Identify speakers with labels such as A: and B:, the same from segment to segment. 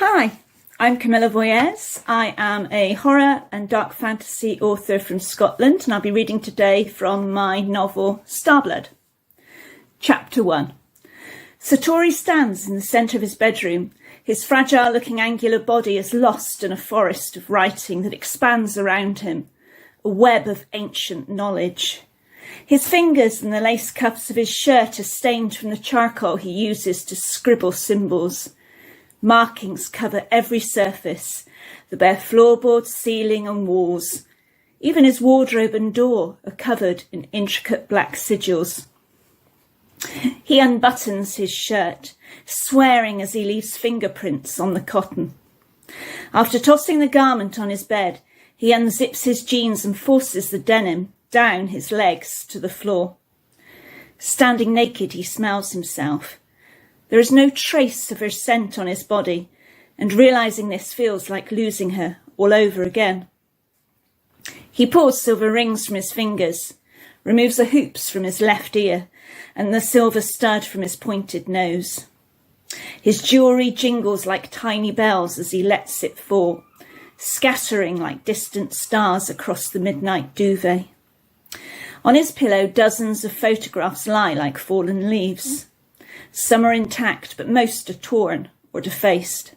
A: Hi, I'm Carmilla Voiez. I am a horror and dark fantasy author from Scotland, and I'll be reading today from my novel Starblood. Chapter 1. Satori stands in the centre of his bedroom. His fragile-looking angular body is lost in a forest of writing that expands around him, a web of ancient knowledge. His fingers and the lace cuffs of his shirt are stained from the charcoal he uses to scribble symbols. Markings cover every surface, the bare floorboards, ceiling and walls. Even his wardrobe and door are covered in intricate black sigils. He unbuttons his shirt, swearing as he leaves fingerprints on the cotton. After tossing the garment on his bed, he unzips his jeans and forces the denim down his legs to the floor. Standing naked, he smells himself. There is no trace of her scent on his body, and realising this feels like losing her all over again. He pulls silver rings from his fingers, removes the hoops from his left ear, and the silver stud from his pointed nose. His jewellery jingles like tiny bells as he lets it fall, scattering like distant stars across the midnight duvet. On his pillow, dozens of photographs lie like fallen leaves. Some are intact, but most are torn or defaced.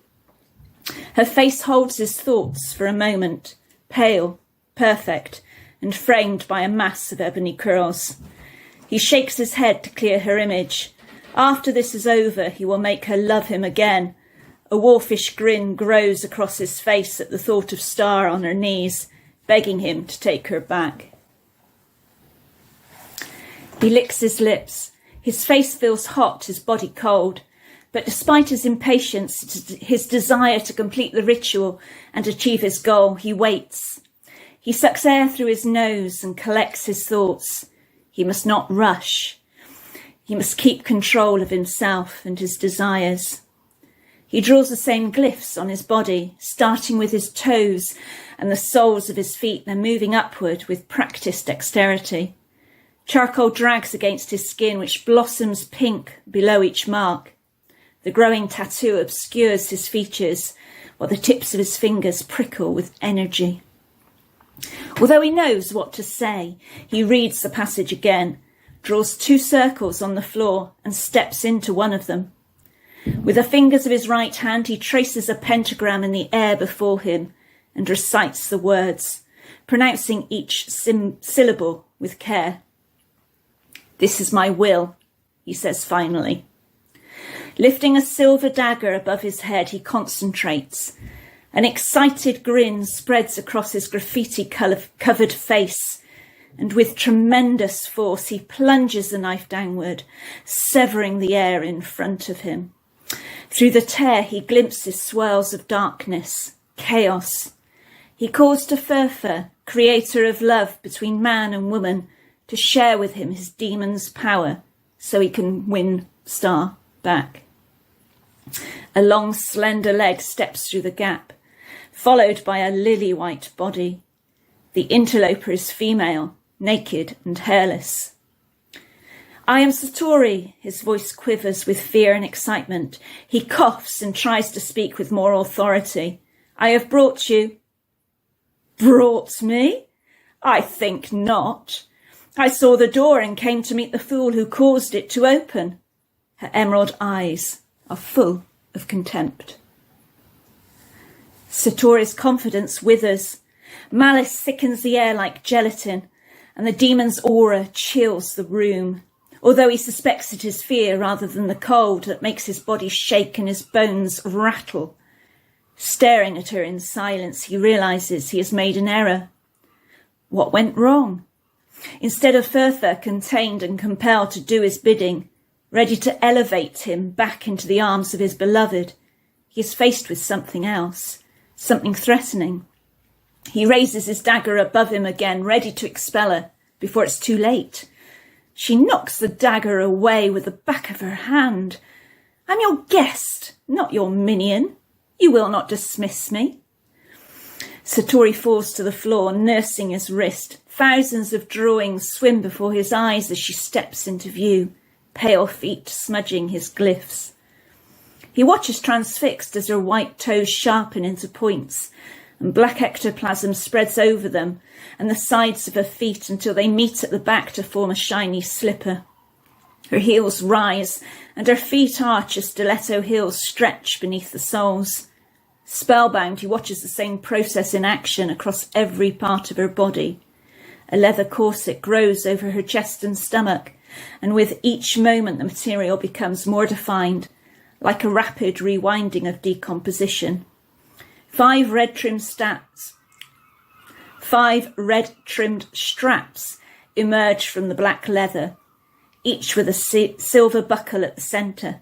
A: Her face holds his thoughts for a moment, pale, perfect, and framed by a mass of ebony curls. He shakes his head to clear her image. After this is over, he will make her love him again. A wolfish grin grows across his face at the thought of Star on her knees, begging him to take her back. He licks his lips. His face feels hot, his body cold, but despite his impatience, his desire to complete the ritual and achieve his goal, he waits. He sucks air through his nose and collects his thoughts. He must not rush. He must keep control of himself and his desires. He draws the same glyphs on his body, starting with his toes and the soles of his feet, then moving upward with practiced dexterity. Charcoal drags against his skin, which blossoms pink below each mark. The growing tattoo obscures his features, while the tips of his fingers prickle with energy. Although he knows what to say, he reads the passage again, draws 2 circles on the floor, and steps into one of them. With the fingers of his right hand, he traces a pentagram in the air before him and recites the words, pronouncing each syllable with care. "This is my will," he says finally. Lifting a silver dagger above his head, he concentrates. An excited grin spreads across his graffiti-covered face, and with tremendous force he plunges the knife downward, severing the air in front of him. Through the tear he glimpses swirls of darkness, chaos. He calls to Furfur, creator of love between man and woman, to share with him his demon's power so he can win Star back. A long, slender leg steps through the gap, followed by a lily-white body. The interloper is female, naked and hairless. "I am Satori," his voice quivers with fear and excitement. He coughs and tries to speak with more authority. "I have brought you." "Brought me? I think not. I saw the door and came to meet the fool who caused it to open." Her emerald eyes are full of contempt. Satori's confidence withers. Malice thickens the air like gelatin, and the demon's aura chills the room. Although he suspects it is fear rather than the cold that makes his body shake and his bones rattle. Staring at her in silence, he realises he has made an error. What went wrong? Instead of Furfur contained and compelled to do his bidding, ready to elevate him back into the arms of his beloved, he is faced with something else, something threatening. He raises his dagger above him again, ready to expel her before it's too late. She knocks the dagger away with the back of her hand. "I'm your guest, not your minion. You will not dismiss me." Satori falls to the floor, nursing his wrist. Thousands of drawings swim before his eyes as she steps into view, pale feet smudging his glyphs. He watches transfixed as her white toes sharpen into points, and black ectoplasm spreads over them and the sides of her feet until they meet at the back to form a shiny slipper. Her heels rise, and her feet arch as stiletto heels stretch beneath the soles. Spellbound, he watches the same process in action across every part of her body. A leather corset grows over her chest and stomach, and with each moment the material becomes more defined, like a rapid rewinding of decomposition. 5 red-trimmed straps emerge from the black leather, each with a silver buckle at the centre.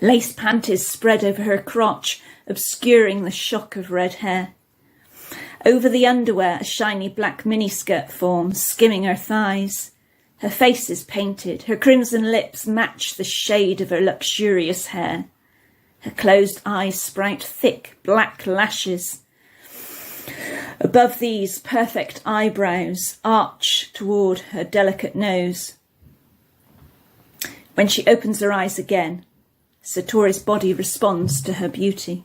A: Lace panties spread over her crotch, obscuring the shock of red hair. Over the underwear, a shiny black miniskirt forms, skimming her thighs. Her face is painted. Her crimson lips match the shade of her luxurious hair. Her closed eyes sprout thick black lashes. Above these, perfect eyebrows arch toward her delicate nose. When she opens her eyes again, Satori's body responds to her beauty.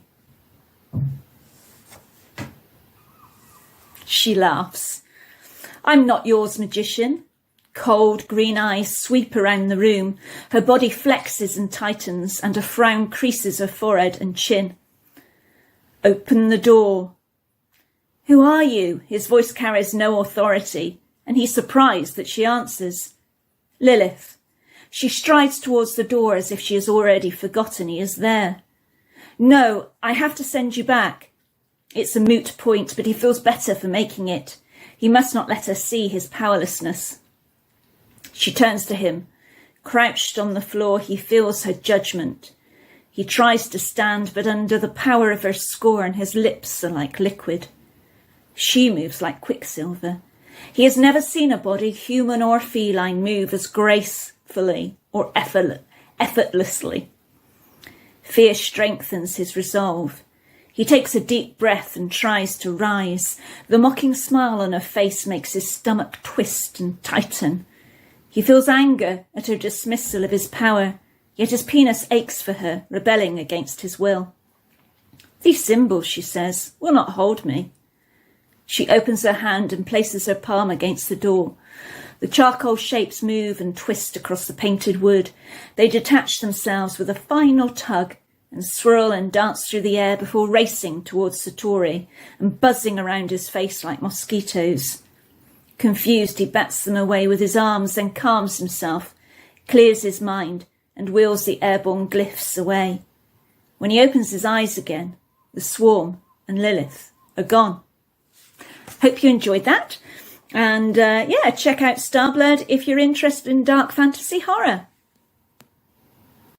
A: She laughs. I'm not yours, magician. Cold green eyes sweep around the room. Her body flexes and tightens, and a frown creases her forehead and chin. Open the door. Who are you? His voice carries no authority, and he's surprised that she answers. Lilith. She strides towards the door as if she has already forgotten he is there. No, I have to send you back. It's a moot point, but he feels better for making it. He must not let her see his powerlessness. She turns to him. Crouched on the floor, he feels her judgment. He tries to stand, but under the power of her scorn, his lips are like liquid. She moves like quicksilver. He has never seen a body, human or feline, move as gracefully or effortlessly. Fear strengthens his resolve. He takes a deep breath and tries to rise. The mocking smile on her face makes his stomach twist and tighten. He feels anger at her dismissal of his power, yet his penis aches for her, rebelling against his will. These symbols, she says, will not hold me. She opens her hand and places her palm against the door. The charcoal shapes move and twist across the painted wood. They detach themselves with a final tug and swirl and dance through the air before racing towards Satori and buzzing around his face like mosquitoes. Confused, he bats them away with his arms, then calms himself, clears his mind, and wheels the airborne glyphs away. When he opens his eyes again, the swarm and Lilith are gone. Hope you enjoyed that. And check out Starblood if you're interested in dark fantasy horror.